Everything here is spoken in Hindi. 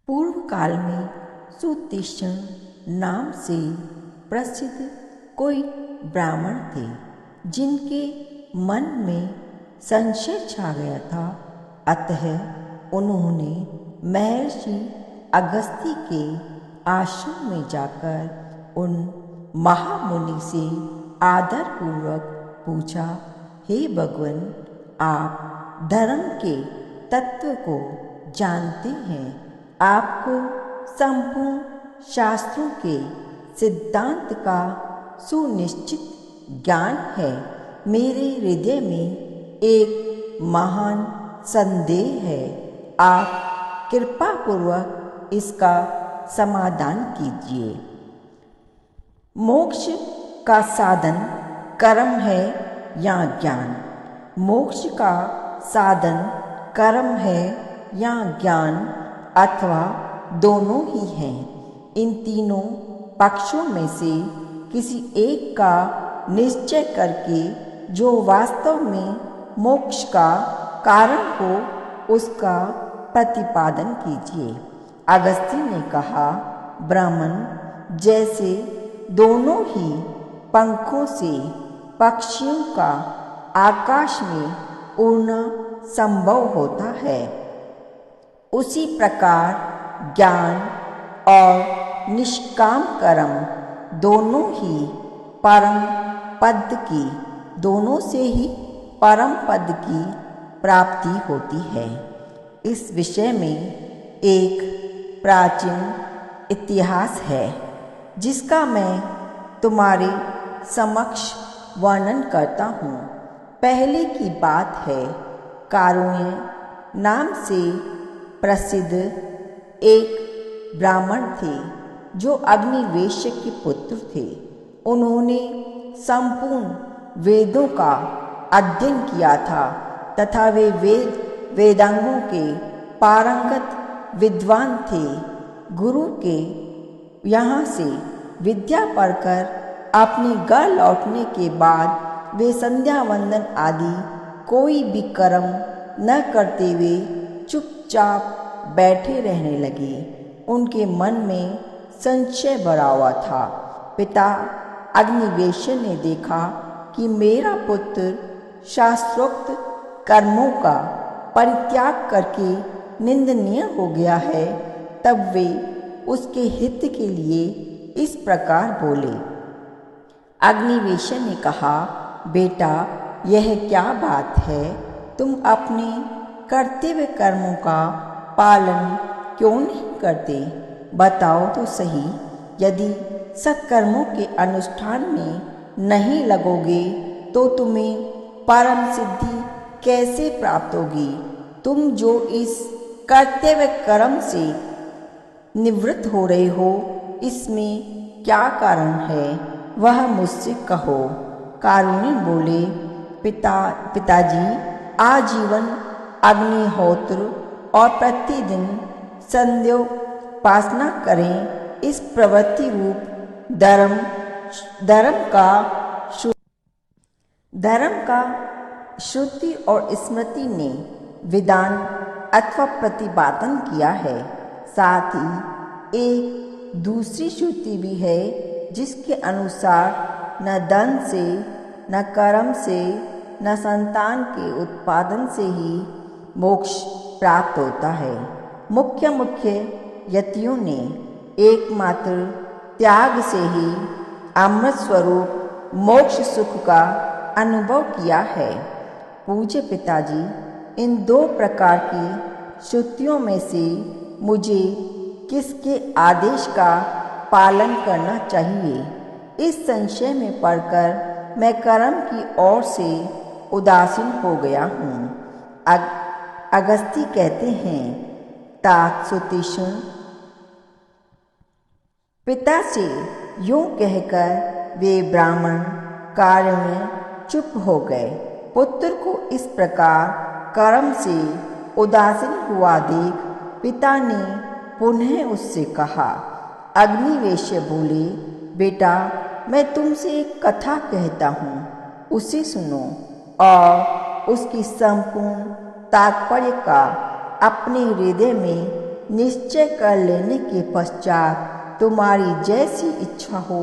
पूर्व काल में सुतीक्ष्ण नाम से प्रसिद्ध कोई ब्राह्मण थे, जिनके मन में संशय छा गया था। अतः उन्होंने महर्षि अगस्त्य के आश्रम में जाकर उन महामुनि से आदरपूर्वक पूछा, हे भगवान, आप धर्म के तत्व को जानते हैं। आपको संपूर्ण शास्त्रों के सिद्धांत का सुनिश्चित ज्ञान है। मेरे हृदय में एक महान संदेह है। आप कृपा पूर्वक इसका समाधान कीजिए। मोक्ष का साधन कर्म है या ज्ञान? मोक्ष का साधन कर्म है या ज्ञान, अथवा दोनों ही हैं? इन तीनों पक्षों में से किसी एक का निश्चय करके जो वास्तव में मोक्ष का कारण हो, उसका प्रतिपादन कीजिए। अगस्त्य ने कहा, ब्राह्मण, जैसे दोनों ही पंखों से पक्षियों का आकाश में उड़ना संभव होता है, उसी प्रकार ज्ञान और निष्काम कर्म दोनों ही परम पद की दोनों से ही परम पद की प्राप्ति होती है। इस विषय में एक प्राचीन इतिहास है, जिसका मैं तुम्हारे समक्ष वर्णन करता हूँ। पहले की बात है, कारुण्य नाम से प्रसिद्ध एक ब्राह्मण थे, जो अग्निवेश्य के पुत्र थे। उन्होंने संपूर्ण वेदों का अध्ययन किया था तथा वे वेदांगों के पारंगत विद्वान थे। गुरु के यहाँ से विद्या पढ़कर अपने घर लौटने के बाद वे संध्या वंदन आदि कोई भी कर्म न करते हुए चुपचाप बैठे रहने लगे। उनके मन में संशय भरा हुआ था। पिता अग्निवेश्य ने देखा कि मेरा पुत्र शास्त्रोक्त कर्मों का परित्याग करके निंदनीय हो गया है। तब वे उसके हित के लिए इस प्रकार बोले। अग्निवेश्य ने कहा, बेटा, यह क्या बात है? तुम अपने कर्तव्य कर्मों का पालन क्यों नहीं करते? बताओ तो सही। यदि सत्कर्मों के अनुष्ठान में नहीं लगोगे तो तुम्हें परम सिद्धि कैसे प्राप्त होगी? तुम जो इस कर्तव्य कर्म से निवृत्त हो रहे हो, इसमें क्या कारण है? वह मुझसे कहो। कारुण्य बोले, पिताजी, आजीवन अग्निहोत्र और प्रतिदिन संध्योपासना करें। इस प्रवृत्ति रूप धर्म का श्रुति और स्मृति ने विधान अथवा प्रतिपादन किया है। साथ ही एक दूसरी श्रुति भी है, जिसके अनुसार न धन से, न कर्म से, न संतान के उत्पादन से ही मोक्ष प्राप्त होता है। मुख्य यतियों ने एकमात्र त्याग से ही अमृत स्वरूप मोक्ष सुख का अनुभव किया है। पूज्य पिताजी, इन दो प्रकार की श्रुतियों में से मुझे किसके आदेश का पालन करना चाहिए? इस संशय में पड़कर मैं कर्म की ओर से उदासीन हो गया हूँ। अगस्त्य कहते हैं, तात सुतीक्ष्ण, पिता से यूं कहकर वे ब्राह्मण कार्य में चुप हो गए। पुत्र को इस प्रकार कर्म से उदासीन हुआ देख पिता ने पुनः उससे कहा। अग्निवेश्य बोले, बेटा, मैं तुमसे एक कथा कहता हूँ, उसे सुनो और उसकी संपूर्ण तात्पर्य का अपने हृदय में निश्चय कर लेने के पश्चात तुम्हारी जैसी इच्छा हो